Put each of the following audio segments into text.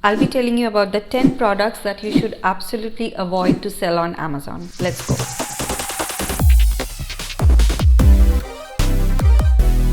I'll be telling you about the 10 products that you should absolutely avoid to sell on Amazon. Let's go.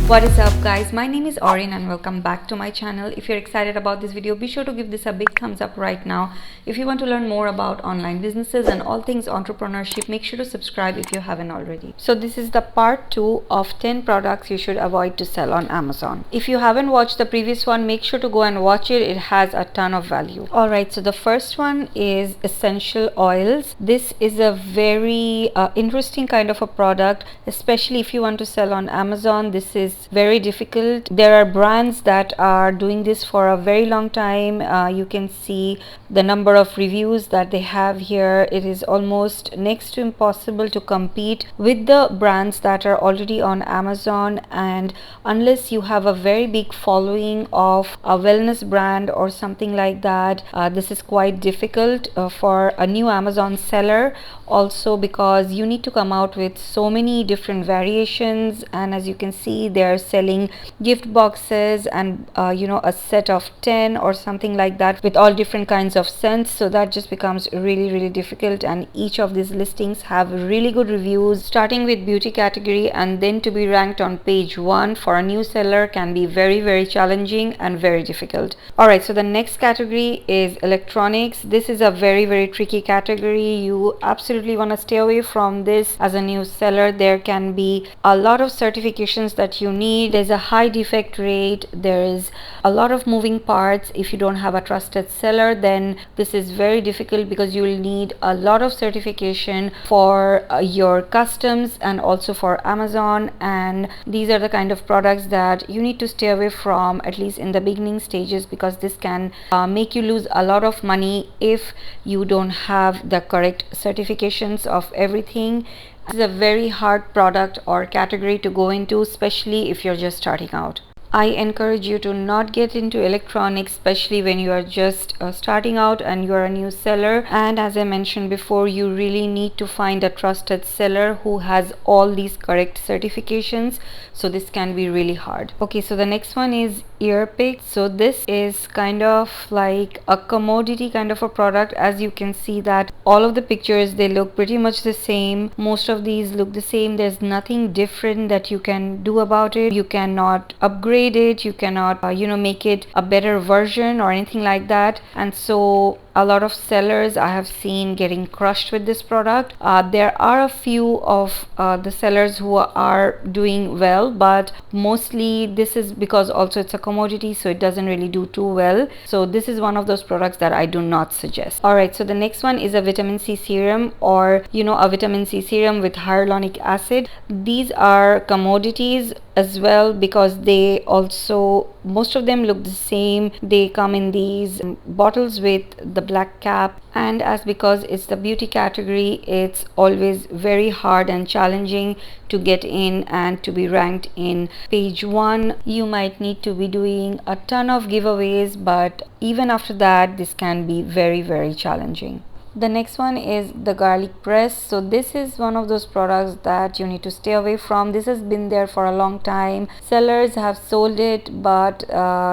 What is up guys, my name is Orinn and welcome back to my channel. If you're excited about this video, be sure to give this a big thumbs up right now. If you want to learn more about online businesses and all things entrepreneurship, make sure to subscribe if you haven't already. So this is the part 2 of 10 products you should avoid to sell on Amazon. If you haven't watched the previous one, make sure to go and watch it. It has a ton of value. Alright, so the first one is essential oils. This is a very interesting kind of a product, especially if you want to sell on Amazon. This is very difficult. There are brands that are doing this for a very long time. You can see the number of reviews that they have here. It is almost next to impossible to compete with the brands that are already on Amazon, and unless you have a very big following of a wellness brand or something like that, this is quite difficult for a new Amazon seller, also because you need to come out with so many different variations. And as you can see, they are selling gift boxes and a set of 10 or something like that with all different kinds of scents, so that just becomes really difficult. And each of these listings have really good reviews, starting with beauty category, and then to be ranked on page 1 for a new seller can be very challenging and very difficult. Alright, so the next category is electronics. This is a very tricky category. You absolutely want to stay away from this as a new seller. There can be a lot of certifications that you need. There's a high defect rate. There is a lot of moving parts. If you don't have a trusted seller, then this is very difficult because you will need a lot of certification for your customs and also for Amazon. And these are the kind of products that you need to stay away from, at least in the beginning stages, because this can make you lose a lot of money if you don't have the correct certifications of everything. This is a very hard product or category to go into, especially if you're just starting out. I encourage you to not get into electronics, especially when you are just starting out and you are a new seller. And as I mentioned before, you really need to find a trusted seller who has all these correct certifications, so this can be really hard. Okay, so the next one is ear picks. So this is kind of like a commodity kind of a product. As you can see that all of the pictures, they look pretty much the same. Most of these look the same. There's nothing different that you can do about it. You cannot upgrade it, you cannot make it a better version or anything like that. And so a lot of sellers I have seen getting crushed with this product. There are a few of the sellers who are doing well, but mostly this is because also it's a commodity, so it doesn't really do too well. So this is one of those products that I do not suggest. Alright, so the next one is a vitamin C serum, or a vitamin C serum with hyaluronic acid. These are commodities as well because they also, most of them look the same. They come in these bottles with the black cap, and as because it's the beauty category, it's always very hard and challenging to get in and to be ranked in page 1. You might need to be doing a ton of giveaways, but even after that, this can be very challenging. The next one is the garlic press. So this is one of those products that you need to stay away from. This has been there for a long time. Sellers have sold it, but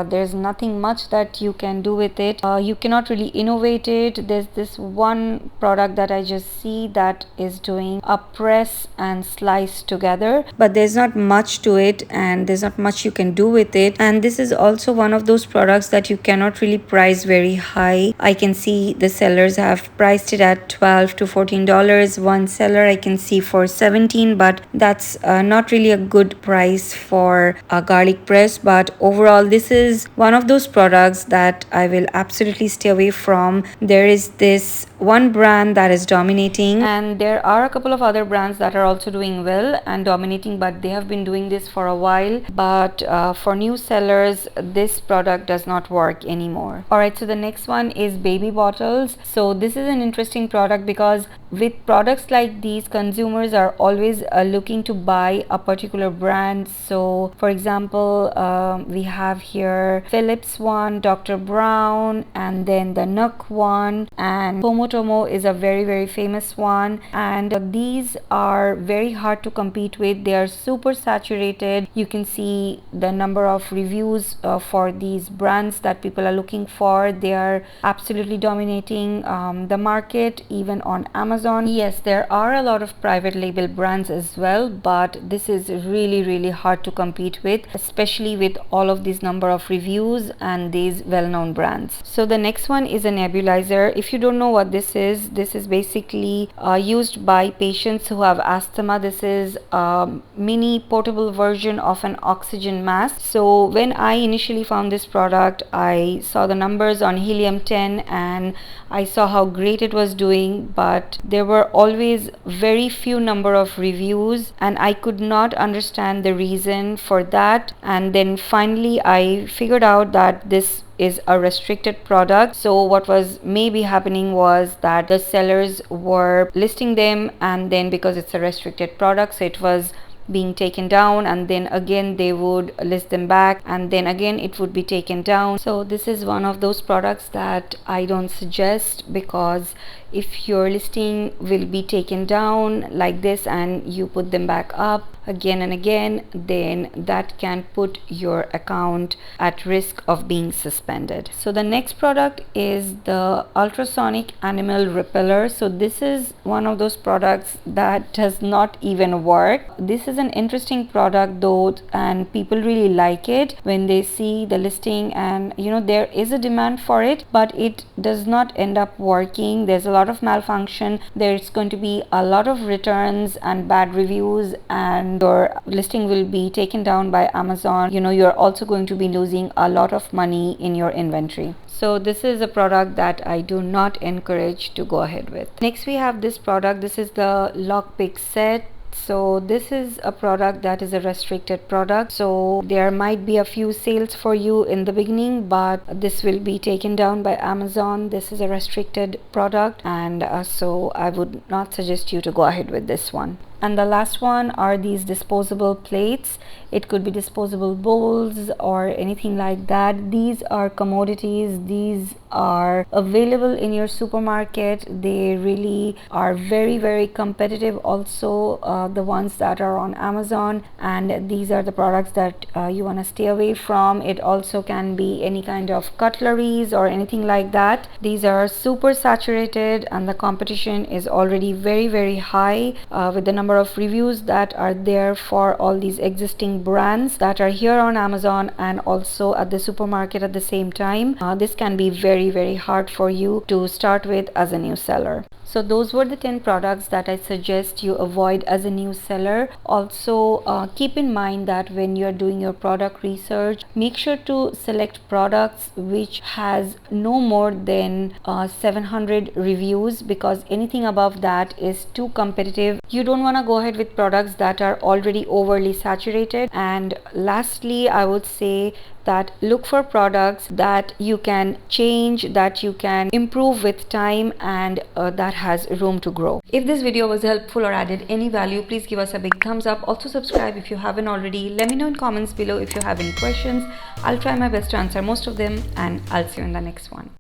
there's nothing much that you can do with it. You cannot really innovate it. There's this one product that I just see that is doing a press and slice together, but there's not much to it and there's not much you can do with it. And this is also one of those products that you cannot really price very high. I can see the sellers have priced it at $12 to $14. One seller I can see for $17, but that's not really a good price for a garlic press. But overall, this is one of those products that I will absolutely stay away from. There is this one brand that is dominating, and there are a couple of other brands that are also doing well and dominating, but they have been doing this for a while. But for new sellers, this product does not work anymore. Alright, so the next one is baby bottles. So this is an interesting product because with products like these, consumers are always looking to buy a particular brand. So for example, we have here Philips one, Dr. Brown, and then the Nook one, and Tomotomo is a very famous one. And these are very hard to compete with. They are super saturated. You can see the number of reviews for these brands that people are looking for. They are absolutely dominating the market, even on Amazon. Yes, there are a lot of private label brands as well, but this is really hard to compete with, especially with all of these number of reviews and these well-known brands. So the next one is a nebulizer. If you don't know what this is basically used by patients who have asthma. This is a mini portable version of an oxygen mask. So when I initially found this product, I saw the numbers on Helium 10 and I saw how great it was doing, but there were always very few number of reviews and I could not understand the reason for that. And then finally I figured out that this is a restricted product. So what was maybe happening was that the sellers were listing them, and then because it's a restricted product, so it was being taken down, and then again they would list them back, and then again it would be taken down. So this is one of those products that I don't suggest, because if your listing will be taken down like this and you put them back up again and again, then that can put your account at risk of being suspended. So the next product is the ultrasonic animal repeller. So this is one of those products that does not even work. This is an interesting product though, and people really like it when they see the listing, and you know, there is a demand for it, but it does not end up working. There's a lot of malfunction. There's going to be a lot of returns and bad reviews, and your listing will be taken down by Amazon. You know, you're also going to be losing a lot of money in your inventory. So this is a product that I do not encourage to go ahead with. Next we have this product. This is the lockpick set. So this is a product that is a restricted product, so there might be a few sales for you in the beginning, but this will be taken down by Amazon. This is a restricted product, and so I would not suggest you to go ahead with this one. And the last one are these disposable plates. It could be disposable bowls or anything like that. These are commodities. These are available in your supermarket. They really are very competitive also, the ones that are on Amazon, and these are the products that you want to stay away from. It also can be any kind of cutleries or anything like that. These are super saturated and the competition is already very high with the number of reviews that are there for all these existing brands that are here on Amazon and also at the supermarket at the same time. This can be very hard for you to start with as a new seller. So those were the 10 products that I suggest you avoid as a new seller. Also keep in mind that when you're doing your product research, make sure to select products which has no more than 700 reviews, because anything above that is too competitive. You don't want to go ahead with products that are already overly saturated. And lastly, I would say that look for products that you can change, that you can improve with time, and that has room to grow. If this video was helpful or added any value, please give us a big thumbs up. Also subscribe if you haven't already. Let me know in comments below if you have any questions. I'll try my best to answer most of them, and I'll see you in the next one.